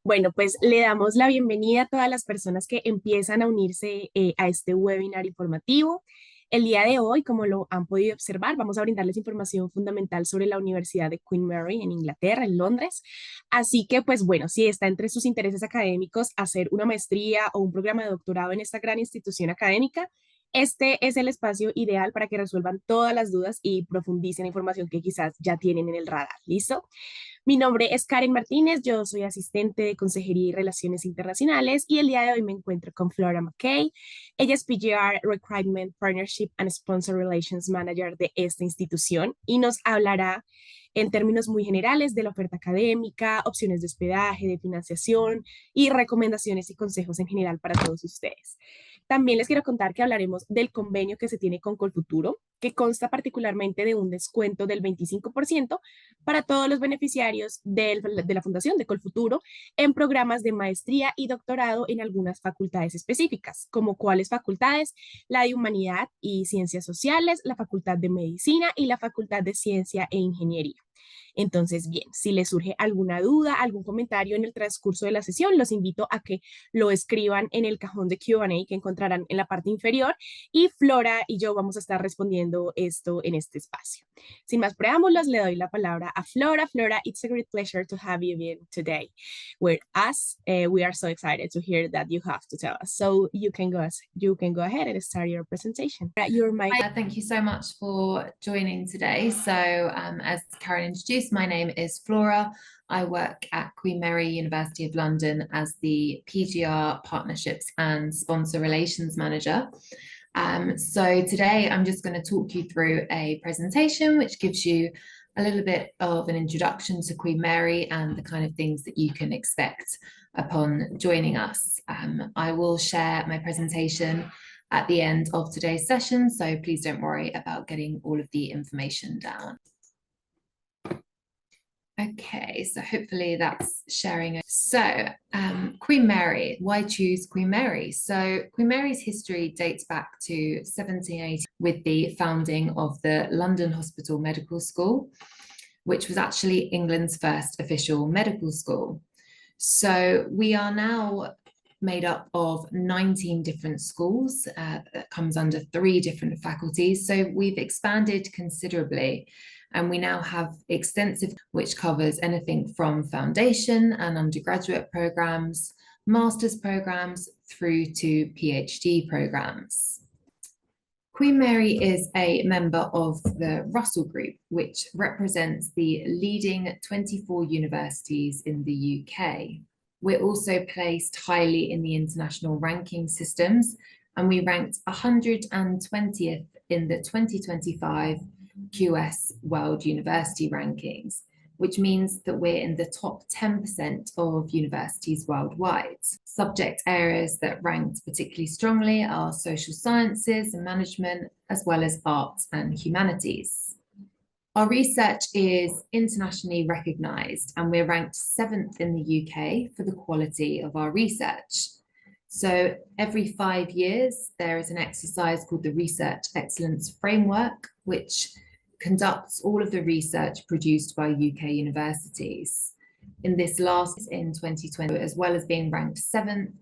Bueno, pues le damos la bienvenida a todas las personas que empiezan a unirse a este webinar informativo. El día de hoy, como lo han podido observar, vamos a brindarles información fundamental sobre la Universidad de Queen Mary en Inglaterra, en Londres. Así que, pues bueno, si está entre sus intereses académicos hacer una maestría o un programa de doctorado en esta gran institución académica, este es el espacio ideal para que resuelvan todas las dudas y profundicen la información que quizás ya tienen en el radar. ¿Listo? Mi nombre es Karen Martínez, yo soy asistente de Consejería y Relaciones Internacionales y el día de hoy me encuentro con Flora McKay. Ella es PGR Recruitment Partnership and Sponsor Relations Manager de esta institución y nos hablará en términos muy generales de la oferta académica, opciones de hospedaje, de financiación y recomendaciones y consejos en general para todos ustedes. También les quiero contar que hablaremos del convenio que se tiene con Colfuturo, que consta particularmente de un descuento del 25% para todos los beneficiarios de la Fundación de Colfuturo en programas de maestría y doctorado en algunas facultades específicas, como cuáles facultades, la de Humanidad y Ciencias Sociales, la Facultad de Medicina y la Facultad de Ciencia e Ingeniería. Entonces, bien, si les surge alguna duda, algún comentario en el transcurso de la sesión, los invito a que lo escriban en el cajón de Q&A que encontrarán en la parte inferior y Flora y yo vamos a estar respondiendo esto en este espacio. Sin más preámbulos, le doy la palabra a Flora. Flora, it's a great pleasure to have you in today with us. We are so excited to hear that you have to tell us. So you can go ahead and start your presentation. Your mic. Thank you so much for joining today. So as Karen introduced, my name is Flora. I work at Queen Mary University of London as the PGR Partnerships and Sponsor Relations Manager. So today I'm just going to talk you through a presentation which gives you a little bit of an introduction to Queen Mary and the kind of things that you can expect upon joining us. I will share my presentation at the end of today's session, so please don't worry about getting all of the information down. Okay, so hopefully that's sharing. So Queen Mary, why choose Queen Mary? So Queen Mary's history dates back to 1780 with the founding of the London Hospital Medical School, which was actually England's first official medical school. So we are now made up of 19 different schools that comes under 3 different faculties. So we've expanded considerably and we now have extensive, which covers anything from foundation and undergraduate programs, master's programs through to PhD programs. Queen Mary is a member of the Russell Group, which represents the leading 24 universities in the UK. We're also placed highly in the international ranking systems, and we ranked 120th in the 2025 QS World University Rankings, which means that we're in the top 10% of universities worldwide. Subject areas that ranked particularly strongly are social sciences and management, as well as arts and humanities. Our research is internationally recognised and we're ranked 7th in the UK for the quality of our research. So every 5 years, there is an exercise called the Research Excellence Framework, which conducts all of the research produced by UK universities. In this last, in 2020, as well as being ranked 7th,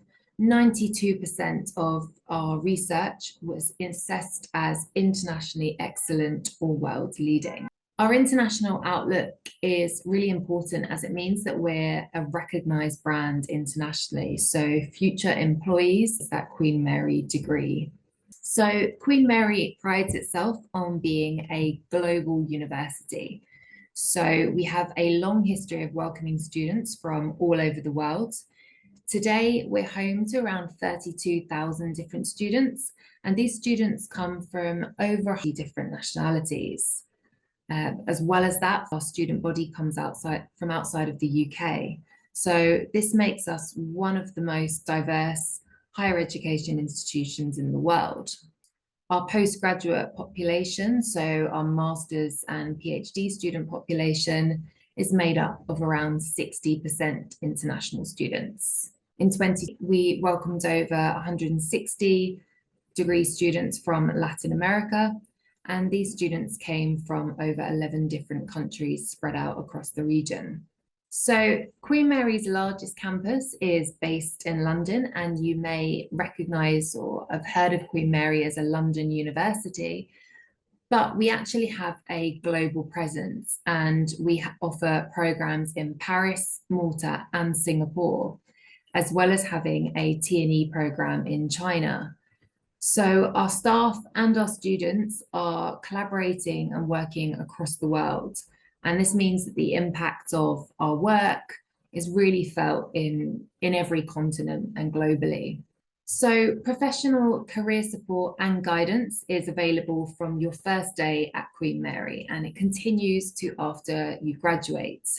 92% of our research was assessed as internationally excellent or world leading. Our international outlook is really important as it means that we're a recognised brand internationally. So future employees, that Queen Mary degree. So Queen Mary prides itself on being a global university. So we have a long history of welcoming students from all over the world. Today, we're home to around 32,000 different students, and these students come from over 80 different nationalities. As well as that, our student body comes from outside of the UK. So this makes us one of the most diverse higher education institutions in the world. Our postgraduate population, so our master's and PhD student population, is made up of around 60% international students. In 2020, we welcomed over 160 degree students from Latin America, and these students came from over 11 different countries spread out across the region. So Queen Mary's largest campus is based in London, and you may recognise or have heard of Queen Mary as a London university, but we actually have a global presence, and we offer programs in Paris, Malta and Singapore, as well as having a T&E program in China. So our staff and our students are collaborating and working across the world. And this means that the impact of our work is really felt in every continent and globally. So professional career support and guidance is available from your first day at Queen Mary, and it continues to after you graduate.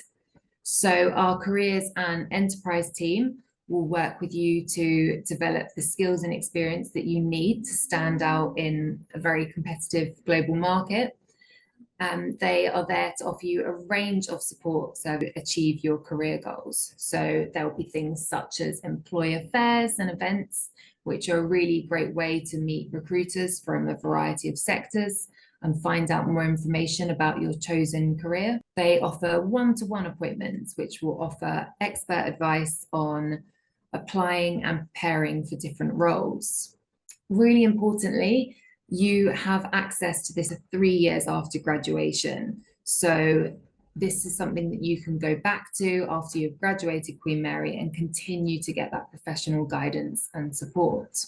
So our careers and enterprise team will work with you to develop the skills and experience that you need to stand out in a very competitive global market. They are there to offer you a range of support to achieve your career goals. So there'll be things such as employer fairs and events, which are a really great way to meet recruiters from a variety of sectors and find out more information about your chosen career. They offer one-to-one appointments, which will offer expert advice on applying and preparing for different roles. Really importantly, you have access to this 3 years after graduation. So this is something that you can go back to after you've graduated Queen Mary and continue to get that professional guidance and support.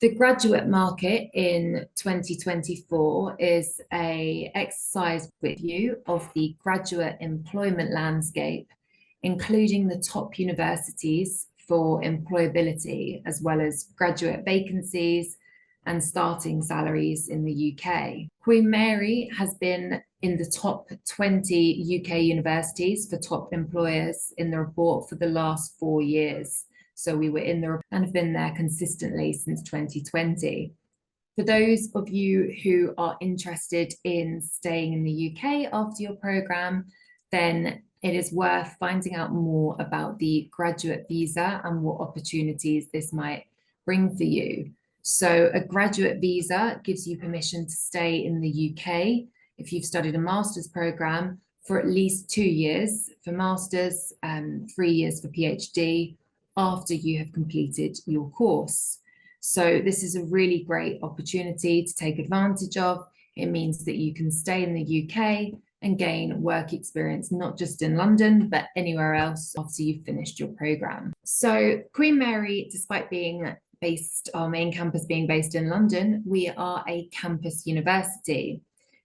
The graduate market in 2024 is an exercise review of the graduate employment landscape, including the top universities for employability, as well as graduate vacancies and starting salaries in the UK. Queen Mary has been in the top 20 UK universities for top employers in the report for the last 4 years. So we were in the report and have been there consistently since 2020. For those of you who are interested in staying in the UK after your programme, then it is worth finding out more about the graduate visa and what opportunities this might bring for you. So a graduate visa gives you permission to stay in the UK if you've studied a master's programme for at least 2 years for masters, 3 years for PhD after you have completed your course. So this is a really great opportunity to take advantage of. It means that you can stay in the UK and gain work experience, not just in London, but anywhere else after you've finished your programme. So Queen Mary, despite being based, our main campus being based in London, we are a campus university.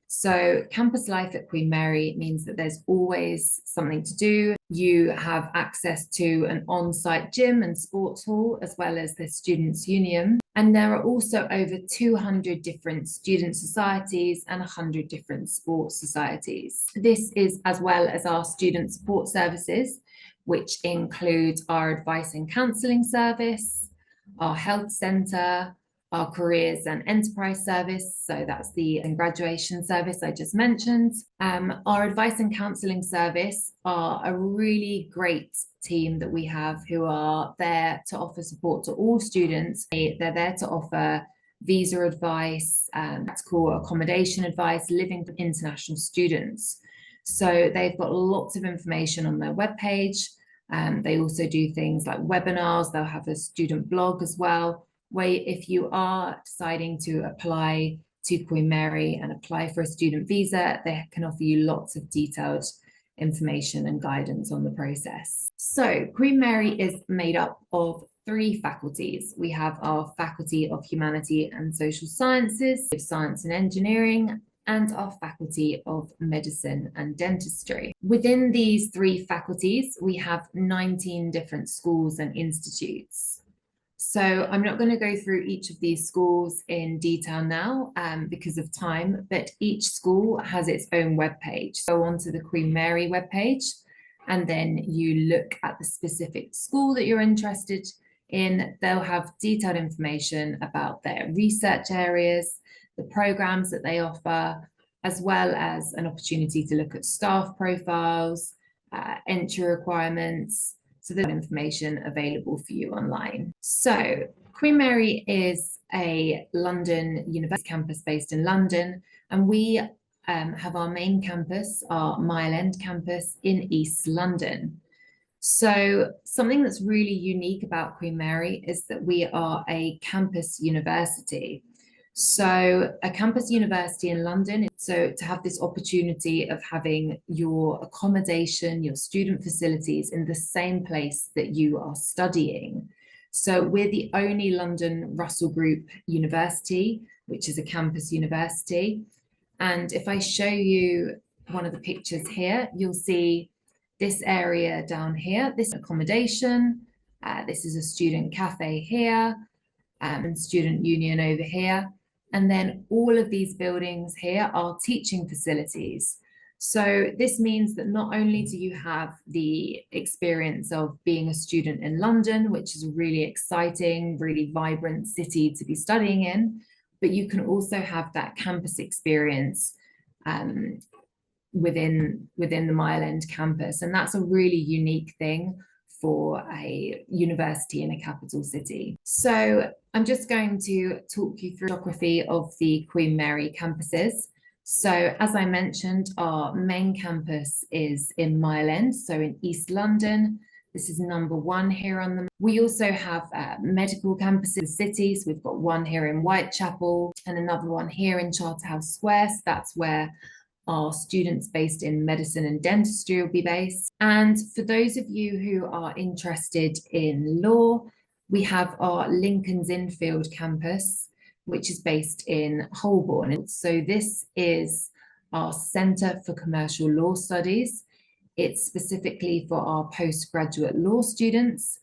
So campus life at Queen Mary means that there's always something to do. You have access to an on-site gym and sports hall, as well as the Students' Union. And there are also over 200 different student societies and 100 different sports societies. This is as well as our student support services, which include our advice and counselling service, our health centre, our careers and enterprise service, so that's the graduation service I just mentioned. Our advice and counselling service are a really great team that we have who are there to offer support to all students. They're there to offer visa advice, practical accommodation advice, living for international students. So they've got lots of information on their webpage. They also do things like webinars. They'll have a student blog as well, where if you are deciding to apply to Queen Mary and apply for a student visa, they can offer you lots of detailed information and guidance on the process. So Queen Mary is made up of 3 faculties. We have our Faculty of Humanity and Social Sciences, Science and Engineering, and our Faculty of Medicine and Dentistry. Within these 3 faculties, we have 19 different schools and institutes. So I'm not going to go through each of these schools in detail now because of time, but each school has its own webpage. Go onto the Queen Mary webpage, and then you look at the specific school that you're interested in. They'll have detailed information about their research areas, the programs that they offer, as well as an opportunity to look at staff profiles, entry requirements. So there's information available for you online. So Queen Mary is a London university campus based in London, and we have our main campus, our Mile End campus in East London. So something that's really unique about Queen Mary is that we are a campus university. So a campus university in London, so to have this opportunity of having your accommodation, your student facilities in the same place that you are studying. So we're the only London Russell Group university, which is a campus university. And if I show you one of the pictures here, you'll see this area down here, this accommodation, this is a student cafe here, and student union over here. And then all of these buildings here are teaching facilities. So this means that not only do you have the experience of being a student in London, which is a really exciting, really vibrant city to be studying in, but you can also have that campus experience within the Mile End campus. And that's a really unique thing for a university in a capital city. So I'm just going to talk you through the geography of the Queen Mary campuses. So as I mentioned, our main campus is in Mile End, so in East London. This is number 1 here on the. We also have medical campuses in cities. We've got one here in Whitechapel and another one here in Charterhouse Square. So that's where our students based in medicine and dentistry will be based. And for those of you who are interested in law, we have our Lincoln's Innfield campus, which is based in Holborn. So this is our Centre for Commercial Law Studies. It's specifically for our postgraduate law students,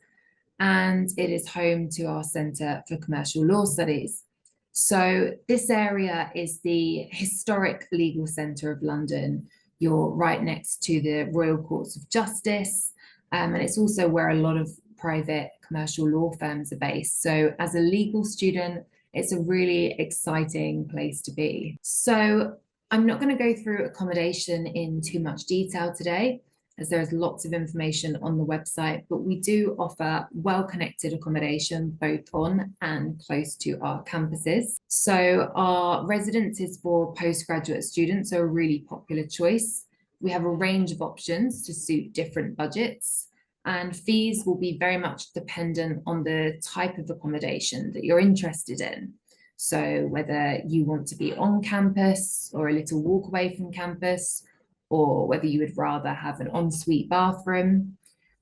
and it is home to our Centre for Commercial Law Studies. So this area is the historic legal centre of London. You're right next to the Royal Courts of Justice, and it's also where a lot of private commercial law firms are based. So as a legal student, it's a really exciting place to be. So I'm not going to go through accommodation in too much detail today, as there's lots of information on the website, but we do offer well-connected accommodation both on and close to our campuses. So our residences for postgraduate students are a really popular choice. We have a range of options to suit different budgets, and fees will be very much dependent on the type of accommodation that you're interested in. So whether you want to be on campus or a little walk away from campus, or whether you would rather have an ensuite bathroom,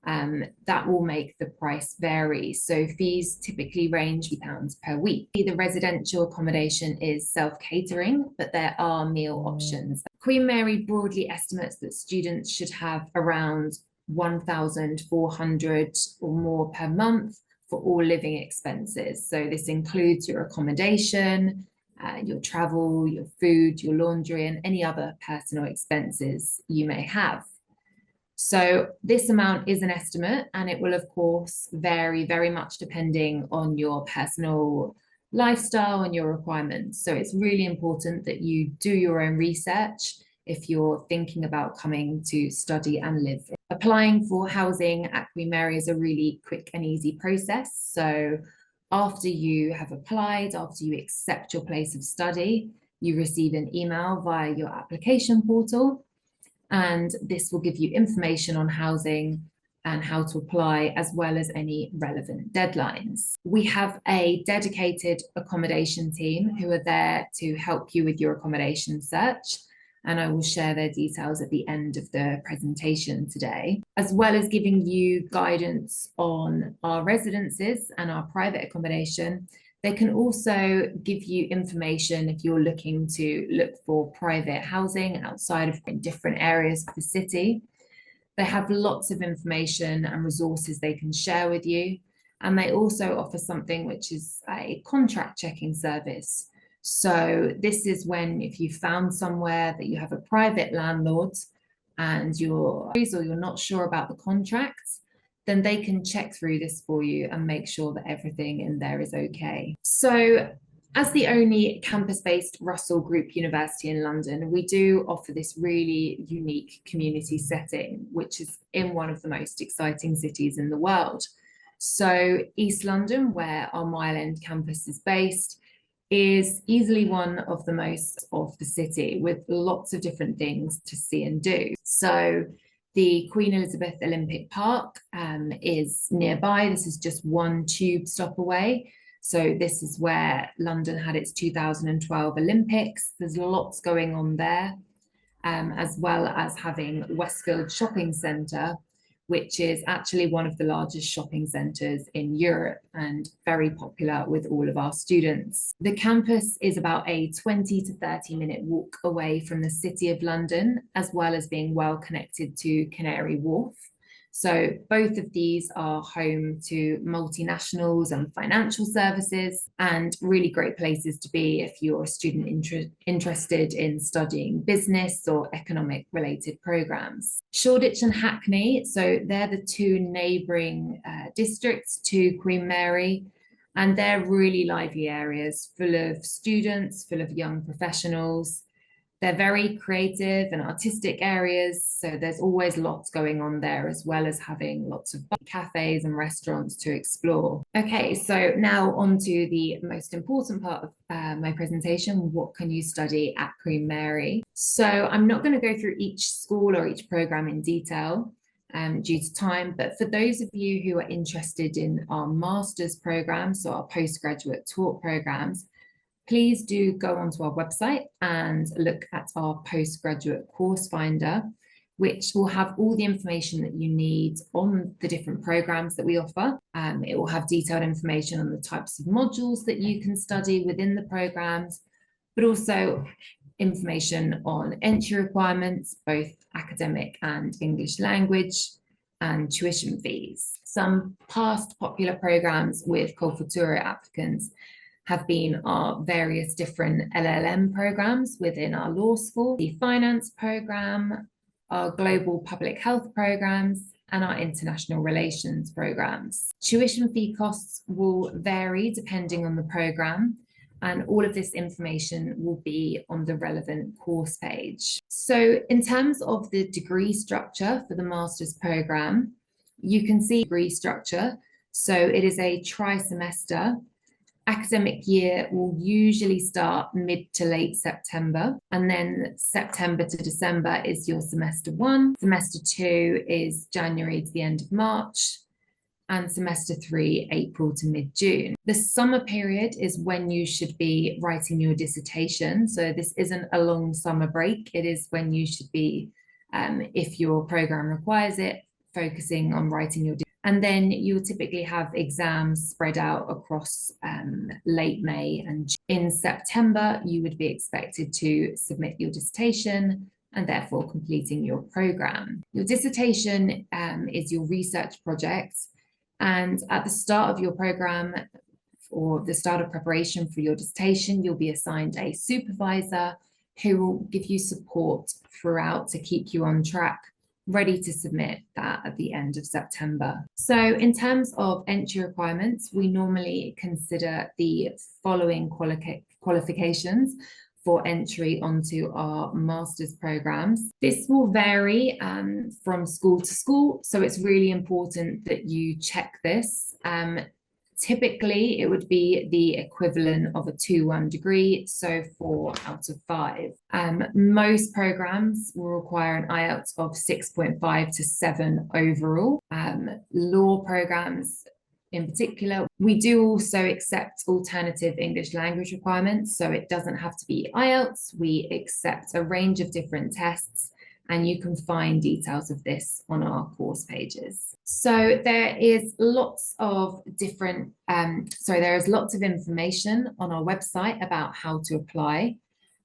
that will make the price vary. So fees typically range £50 per week. The residential accommodation is self-catering, but there are meal options. Queen Mary broadly estimates that students should have around 1,400 or more per month for all living expenses. So this includes your accommodation, your travel, your food, your laundry, and any other personal expenses you may have. So this amount is an estimate, and it will of course vary very much depending on your personal lifestyle and your requirements. So it's really important that you do your own research if you're thinking about coming to study and live. Applying for housing at Queen Mary is a really quick and easy process. So after you have applied, after you accept your place of study, you receive an email via your application portal, and this will give you information on housing and how to apply, as well as any relevant deadlines. We have a dedicated accommodation team who are there to help you with your accommodation search, and I will share their details at the end of the presentation today, as well as giving you guidance on our residences and our private accommodation. They can also give you information if you're looking to look for private housing outside of different areas of the city. They have lots of information and resources they can share with you. And they also offer something which is a contract checking service. So this is when, if you found somewhere that you have a private landlord and you're not sure about the contracts, then they can check through this for you and make sure that everything in there is okay. So as the only campus-based Russell Group University in London, we do offer this really unique community setting, which is in one of the most exciting cities in the world. So East London, where our Mile End campus is based, is easily one of the most of the city, with lots of different things to see and do. So the Queen Elizabeth Olympic Park is nearby. This is just one tube stop away. So this is where London had its 2012 Olympics. There's lots going on there, as well as having Westfield Shopping Centre, which is actually one of the largest shopping centres in Europe and very popular with all of our students. The campus is about a 20 to 30-minute walk away from the City of London, as well as being well connected to Canary Wharf. So both of these are home to multinationals and financial services, and really great places to be if you're a student interested in studying business or economic related programs. Shoreditch and Hackney, so they're the two neighbouring districts to Queen Mary, and they're really lively areas full of students, full of young professionals. They're very creative and artistic areas, so there's always lots going on there, as well as having lots of cafes and restaurants to explore. Okay, so now on to the most important part of my presentation. What can you study at Queen Mary? So I'm not going to go through each school or each program in detail due to time, but for those of you who are interested in our master's programs, so our postgraduate taught programs, please do go onto our website and look at our postgraduate course finder, which will have all the information that you need on the different programs that we offer. It will have detailed information on the types of modules that you can study within the programs, but also information on entry requirements, both academic and English language, and tuition fees. Some past popular programs with Culfutura applicants have been our various different LLM programs within our law school, the finance program, our global public health programs, and our international relations programs. Tuition fee costs will vary depending on the program, and all of this information will be on the relevant course page. So in terms of the degree structure for the master's program, you can see degree structure. So it is a tri-semester. Academic year will usually start mid to late September, and then September to December is your semester 1. Semester 2 is January to the end of March, and semester 3, April to mid-June. The summer period is when you should be writing your dissertation. So this isn't a long summer break. It is when you should be, if your program requires it, focusing on writing your dissertation. And then you'll typically have exams spread out across late May and June. In September, you would be expected to submit your dissertation and therefore completing your program. Your dissertation is your research project. And at the start of your program, or the start of preparation for your dissertation, you'll be assigned a supervisor who will give you support throughout to keep you on track, ready to submit that at the end of September. So in terms of entry requirements, we normally consider the following qualifications for entry onto our master's programs. This will vary from school to school, so it's really important that you check this. Typically, it would be the equivalent of a 2-1 degree, so 4 out of 5. Most programs will require an IELTS of 6.5 to 7 overall. Law programs in particular, we do also accept alternative English language requirements, so it doesn't have to be IELTS. We accept a range of different tests, and you can find details of this on our course pages. So there is lots of different, there is lots of information on our website about how to apply.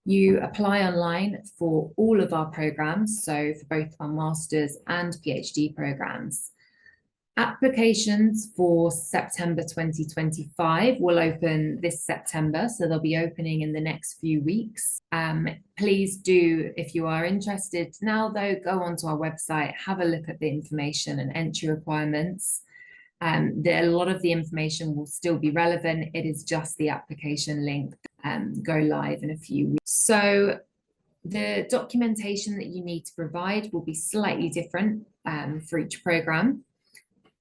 You apply online for all of our programs, so for both our master's and PhD programs. Applications for September 2025 will open this September, so they'll be opening in the next few weeks. Please do, if you are interested now though, go onto our website, have a look at the information and entry requirements. A lot of the information will still be relevant. It is just the application link go live in a few weeks. So the documentation that you need to provide will be slightly different for each program,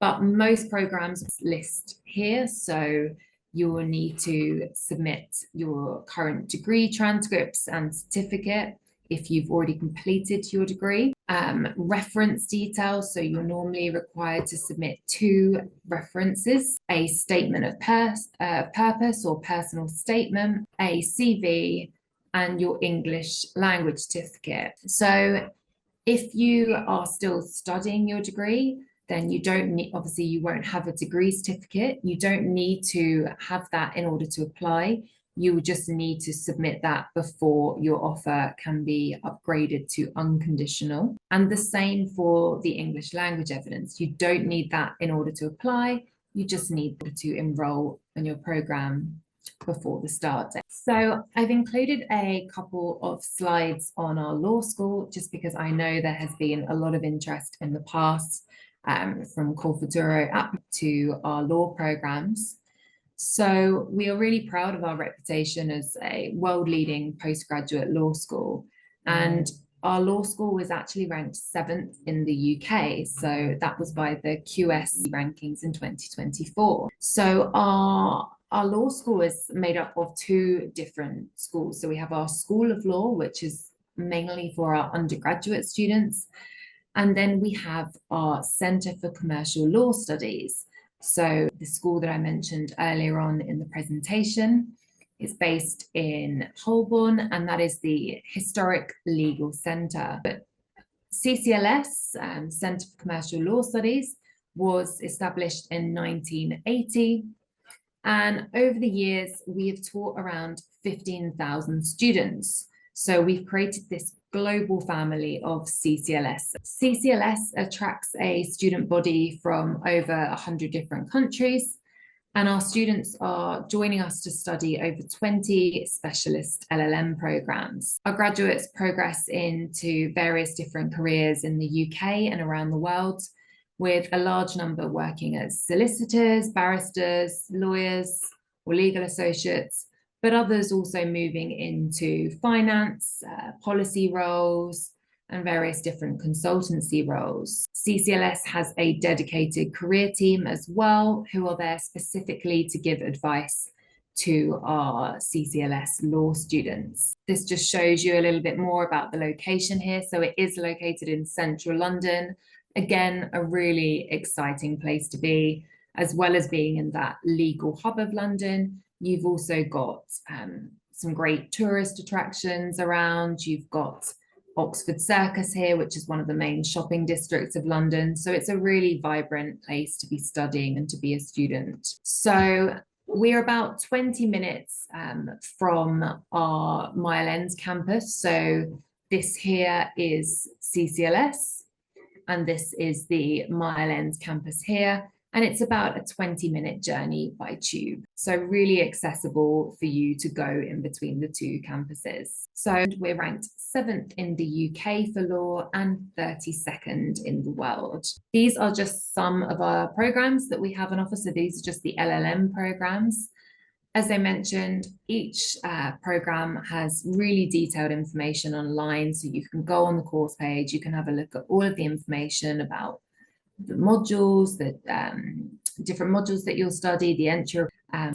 but most programs list here. So you will need to submit your current degree transcripts and certificate if you've already completed your degree. Reference details, so you're normally required to submit 2 references, a statement of purpose or personal statement, a CV, and your English language certificate. So if you are still studying your degree, then you don't need, obviously you won't have a degree certificate. You don't need to have that in order to apply. You will just need to submit that before your offer can be upgraded to unconditional. And the same for the English language evidence. You don't need that in order to apply. You just need to enroll in your program before the start date. So I've included a couple of slides on our law school, just because I know there has been a lot of interest in the past from Corfaduro up to our law programs. So we are really proud of our reputation as a world-leading postgraduate law school. And our law school was actually ranked 7th in the UK. So that was by the QS rankings in 2024. So our law school is made up of 2 different schools. So we have our School of Law, which is mainly for our undergraduate students. And then we have our Centre for Commercial Law Studies. So the school that I mentioned earlier on in the presentation is based in Holborn, and that is the Historic Legal Centre. But CCLS, Centre for Commercial Law Studies, was established in 1980. And over the years, we have taught around 15,000 students. So we've created this global family of CCLS. CCLS attracts a student body from over 100 different countries, and our students are joining us to study over 20 specialist LLM programs. Our graduates progress into various different careers in the UK and around the world, with a large number working as solicitors, barristers, lawyers, or legal associates, but others also moving into finance, policy roles, and various different consultancy roles. CCLS has a dedicated career team as well, who are there specifically to give advice to our CCLS law students. This just shows you a little bit more about the location here. So it is located in central London. Again, a really exciting place to be, as well as being in that legal hub of London. You've also got some great tourist attractions around. You've got Oxford Circus here, which is one of the main shopping districts of London. So it's a really vibrant place to be studying and to be a student. So we're about 20 minutes from our Mile End campus. So this here is CCLS, and this is the Mile End campus here. And it's about a 20-minute journey by tube. So really accessible for you to go in between the 2 campuses. So we're ranked 7th in the UK for law and 32nd in the world. These are just some of our programs that we have on offer. So these are just the LLM programs. As I mentioned, each program has really detailed information online. So you can go on the course page, you can have a look at all of the information about the modules, the different modules that you'll study, the entry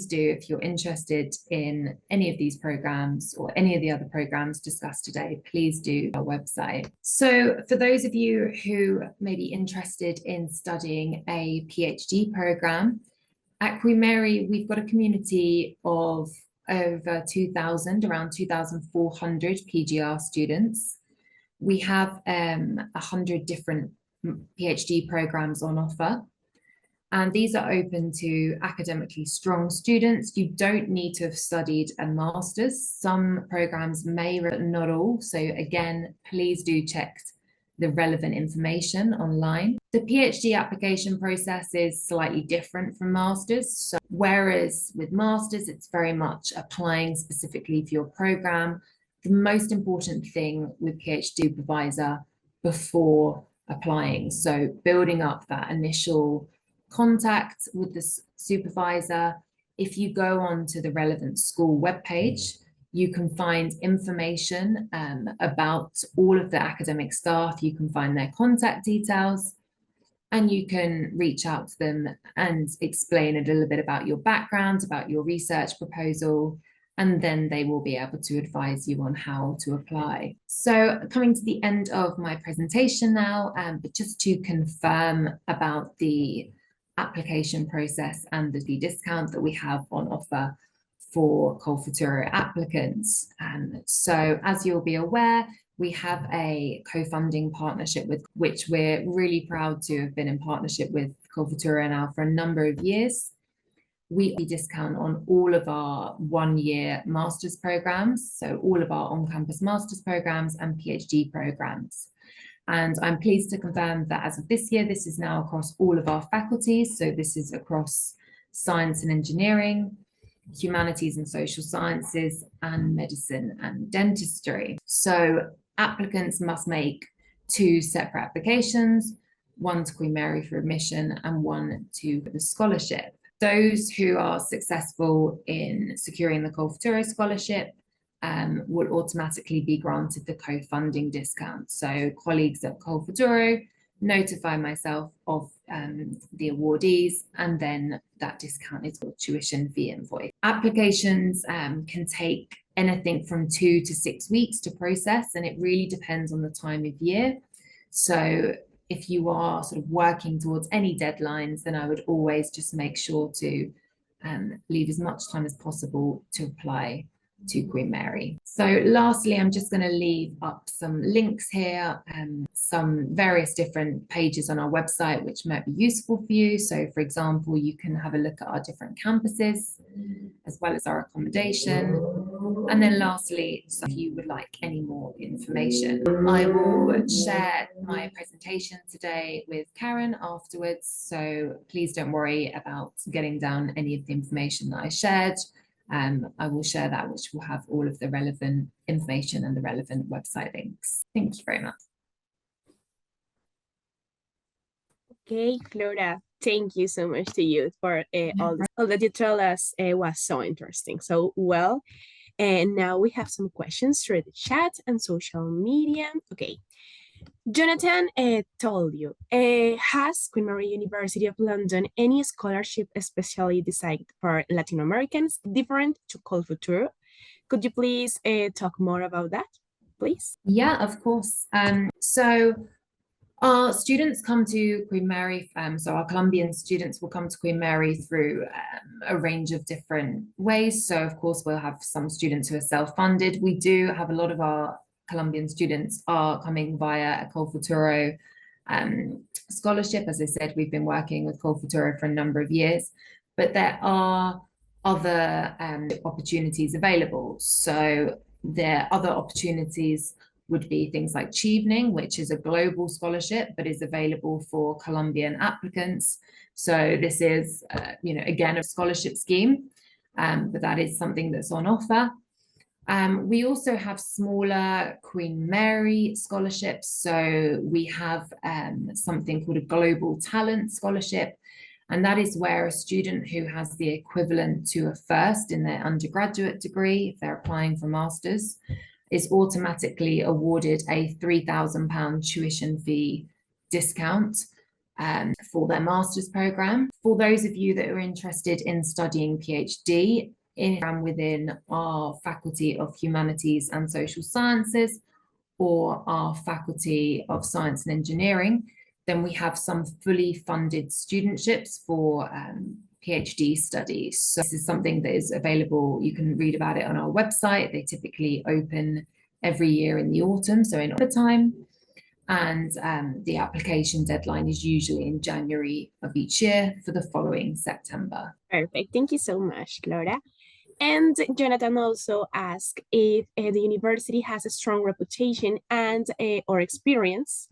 do if you're interested in any of these programs or any of the other programs discussed today, please do our website. So for those of you who may be interested in studying a PhD program, at Queen Mary, we've got a community of over 2,000, around 2,400 PGR students. We have 100 different PhD programs on offer, and these are open to academically strong students. You don't need to have studied a master's. Some programs may, but not all. So again, please do check the relevant information online. The PhD application process is slightly different from masters. So whereas with masters, it's very much applying specifically for your program. The most important thing with PhD supervisor before applying. So building up that initial contact with the supervisor. If you go on to the relevant school webpage, you can find information about all of the academic staff. You can find their contact details. and you can reach out to them and explain a little bit about your background, about your research proposal, and then they will be able to advise you on how to apply. So coming to the end of my presentation now, but just to confirm about the application process and the discount that we have on offer for Col Futuro applicants. So as you'll be aware, we have a co-funding partnership with which we're really proud to have been in partnership with Col Futuro now for a number of years. We discount on all of our one-year master's programs, so all of our on-campus master's programs and PhD programs. And I'm pleased to confirm that as of this year, this is now across all of our faculties. So this is across science and engineering, humanities and social sciences, and medicine and dentistry. So applicants must make 2 separate applications, one to Queen Mary for admission and one to the scholarship. Those who are successful in securing the Col Futuro scholarship will automatically be granted the co-funding discount. So colleagues at Col Futuro notify myself of the awardees, and then that discount is called tuition fee invoice. Applications can take anything from 2 to 6 weeks to process, and it really depends on the time of year. So if you are sort of working towards any deadlines, then I would always just make sure to leave as much time as possible to apply to Queen Mary. So lastly, I'm just going to leave up some links here, some various different pages on our website which might be useful for you. So for example, you can have a look at our different campuses as well as our accommodation. And then lastly, so if you would like any more information, I will share my presentation today with Karen afterwards. So please don't worry about getting down any of the information that I shared. I will share that, which will have all of the relevant information and the relevant website links. Thank you very much. Okay, Flora, thank you so much to you for all that you told us. Was so interesting. So, well, and now we have some questions through the chat and social media. Okay. Jonathan told you, has Queen Mary University of London any scholarship especially designed for Latin Americans different to Col Futuro? Could you please talk more about that, please? Yeah, of course. So our students come to Queen Mary, so our Colombian students will come to Queen Mary through a range of different ways. So of course, we'll have some students who are self-funded. We do have a lot of our Colombian students are coming via a Col Futuro scholarship. As I said, we've been working with Col Futuro for a number of years, but there are other opportunities available. So there are other opportunities would be things like Chevening, which is a global scholarship, but is available for Colombian applicants. So this is, again, a scholarship scheme, but that is something that's on offer. We also have smaller Queen Mary scholarships. So we have something called a Global Talent Scholarship, and that is where a student who has the equivalent to a first in their undergraduate degree, if they're applying for masters, is automatically awarded a £3,000 tuition fee discount for their master's program. For those of you that are interested in studying PhD within our Faculty of Humanities and Social Sciences or our Faculty of Science and Engineering, then we have some fully funded studentships for PhD studies. So this is something that is available. You can read about it on our website. They typically open every year in the autumn, so in October time. And the application deadline is usually in January of each year for the following September. Perfect. Thank you so much, Laura. And Jonathan also asked if the university has a strong reputation and or experience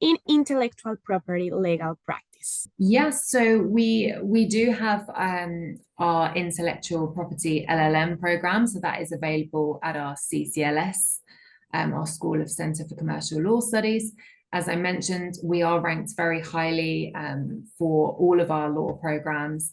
in intellectual property legal practice. Yes, so we do have our intellectual property LLM program, so that is available at our CCLS, our School of Centre for Commercial Law Studies. As I mentioned, we are ranked very highly for all of our law programs.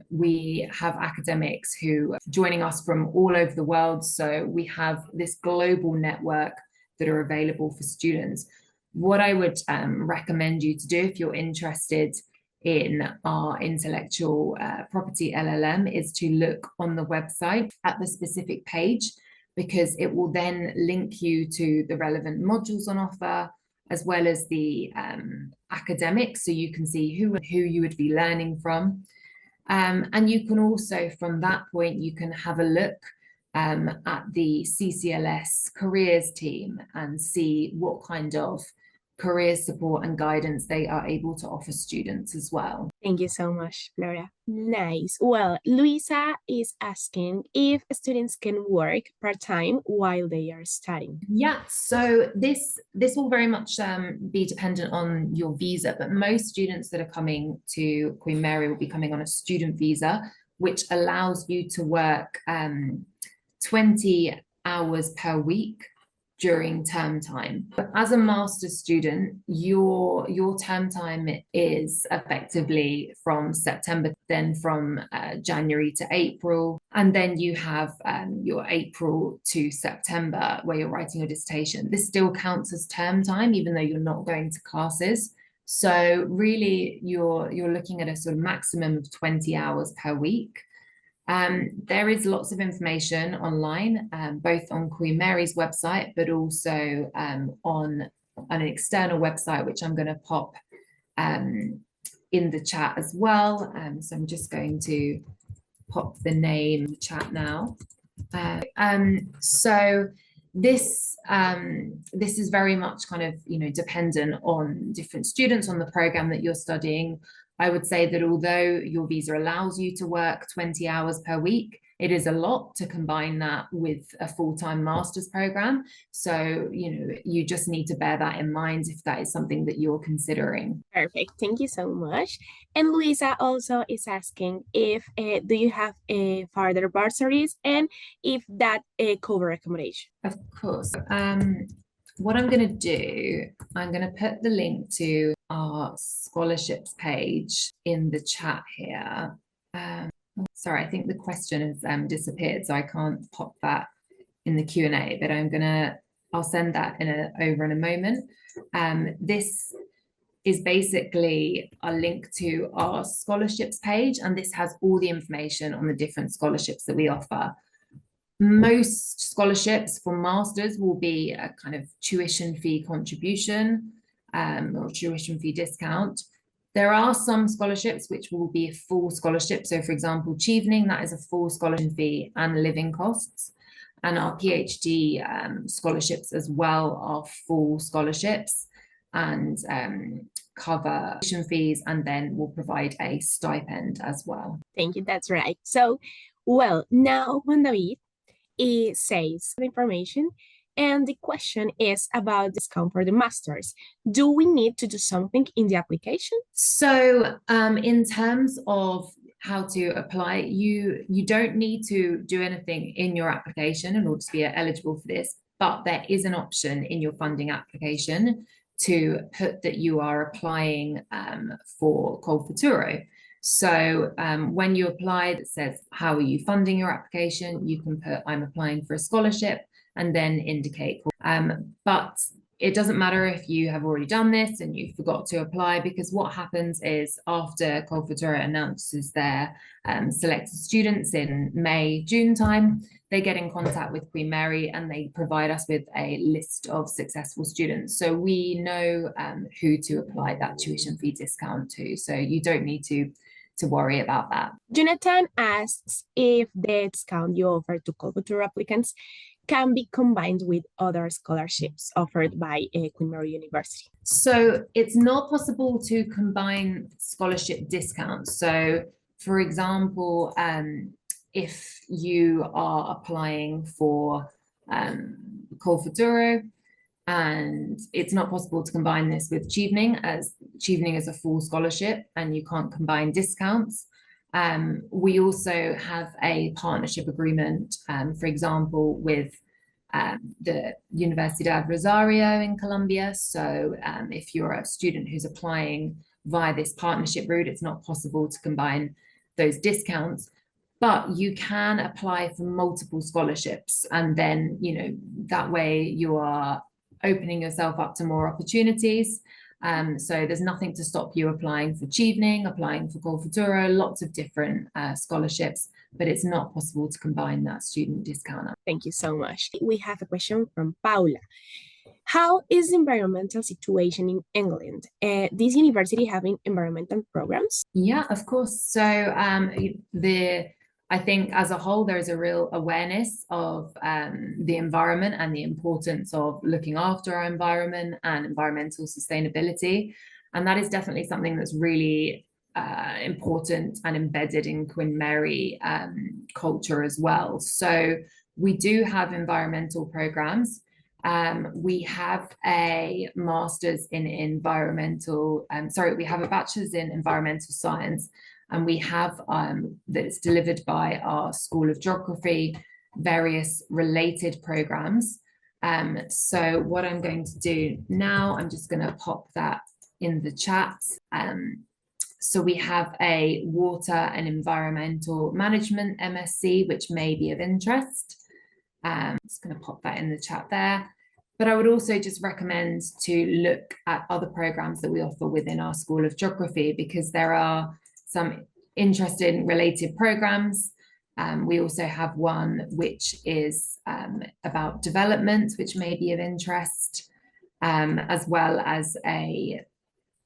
We have academics who are joining us from all over the world, so we have this global network that are available for students. what I would recommend you to do if you're interested in our intellectual property LLM is to look on the website at the specific page, because it will then link you to the relevant modules on offer, as well as the academics, so you can see who you would be learning from. And you can also, from that point, you can have a look at the CCLS careers team and see what kind of career support and guidance they are able to offer students as well. Thank you so much, Flora. Nice. Well, Luisa is asking if students can work part-time while they are studying. Yeah, so this will very much be dependent on your visa, but most students that are coming to Queen Mary will be coming on a student visa, which allows you to work 20 hours per week during term time. But as a master's student, your term time is effectively from September, then from January to April, and then you have your April to September where you're writing your dissertation. This still counts as term time, even though you're not going to classes. So really, you're looking at a sort of maximum of 20 hours per week. There is lots of information online, both on Queen Mary's website, but also on an external website, which I'm going to pop in the chat as well. So I'm just going to pop the name in the chat now. So this is very much kind of, dependent on different students on the program that you're studying. I would say that although your visa allows you to work 20 hours per week, it is a lot to combine that with a full-time master's program. So, you just need to bear that in mind if that is something that you're considering. Perfect. Thank you so much. And Luisa also is asking if do you have further bursaries and if that cover accommodation? Of course. What I'm going to do, I'm going to put the link to our scholarships page in the chat here. Sorry, I think the question has disappeared, so I can't pop that in the Q&A, but I'll send that over in a moment. This is basically a link to our scholarships page, and this has all the information on the different scholarships that we offer. Most scholarships for masters will be a kind of tuition fee contribution or tuition fee discount. There are some scholarships which will be a full scholarship. So for example, Chevening, that is a full scholarship fee and living costs. And our PhD scholarships as well are full scholarships and cover tuition fees, and then will provide a stipend as well. Thank you, that's right. So, well, now Juan David, it says the information, and the question is about discount for the masters. Do we need to do something in the application? So in terms of how to apply, you don't need to do anything in your application in order to be eligible for this, but there is an option in your funding application to put that you are applying for Col Futuro. So when you apply, it says, how are you funding your application? You can put, I'm applying for a scholarship, and then indicate. But it doesn't matter if you have already done this and you forgot to apply, because what happens is after Col Futuro announces their selected students in May, June time, they get in contact with Queen Mary and they provide us with a list of successful students. So we know who to apply that tuition fee discount to. So you don't need to worry about that. Jonathan asks if the discount you offer to Col Futuro applicants can be combined with other scholarships offered by Queen Mary University. So it's not possible to combine scholarship discounts. So for example, if you are applying for Col Futuro, and it's not possible to combine this with Chevening, as Chevening is a full scholarship and you can't combine discounts. We also have a partnership agreement, for example, with the Universidad Rosario in Colombia. So if you're a student who's applying via this partnership route, it's not possible to combine those discounts, but you can apply for multiple scholarships. And then, that way you are opening yourself up to more opportunities. So there's nothing to stop you applying for Chevening, applying for Call Futuro, lots of different scholarships, but it's not possible to combine that student discount. Thank you so much. We have a question from Paula. How is the environmental situation in England? This university having environmental programs? Yeah, of course. So I think as a whole, there is a real awareness of the environment and the importance of looking after our environment and environmental sustainability. And that is definitely something that's really important and embedded in Queen Mary culture as well. So we do have environmental programs. We have a master's in we have a bachelor's in environmental science, and we have that's delivered by our School of Geography, various related programs. So what I'm going to do now, I'm just going to pop that in the chat. So we have a water and environmental management MSc, which may be of interest. I'm just going to pop that in the chat there. But I would also just recommend to look at other programs that we offer within our School of Geography, because there are some interesting related programs. We also have one which is about development, which may be of interest, as well as a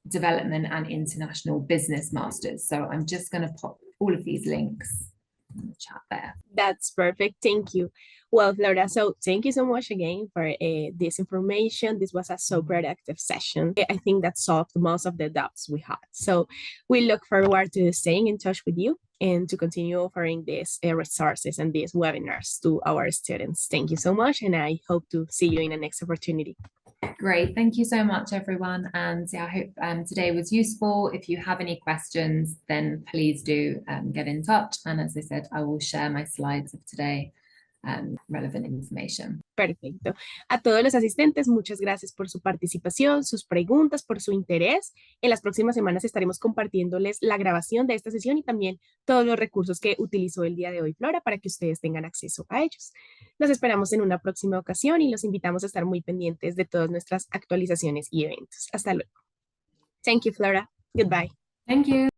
development and international business masters. So I'm just going to pop all of these links in the chat there. That's perfect. Thank you. Well, Flora, so thank you so much again for this information. This was a so productive session. I think that solved most of the doubts we had. So we look forward to staying in touch with you and to continue offering these resources and these webinars to our students. Thank you so much, and I hope to see you in the next opportunity. Great. Thank you so much, everyone. And yeah, I hope today was useful. If you have any questions, then please do get in touch. And as I said, I will share my slides of today. Relevant information. Perfecto. A todos los asistentes, muchas gracias por su participación, sus preguntas, por su interés. En las próximas semanas estaremos compartiéndoles la grabación de esta sesión y también todos los recursos que utilizó el día de hoy Flora para que ustedes tengan acceso a ellos. Los esperamos en una próxima ocasión y los invitamos a estar muy pendientes de todas nuestras actualizaciones y eventos. Hasta luego. Thank you, Flora. Goodbye. Thank you.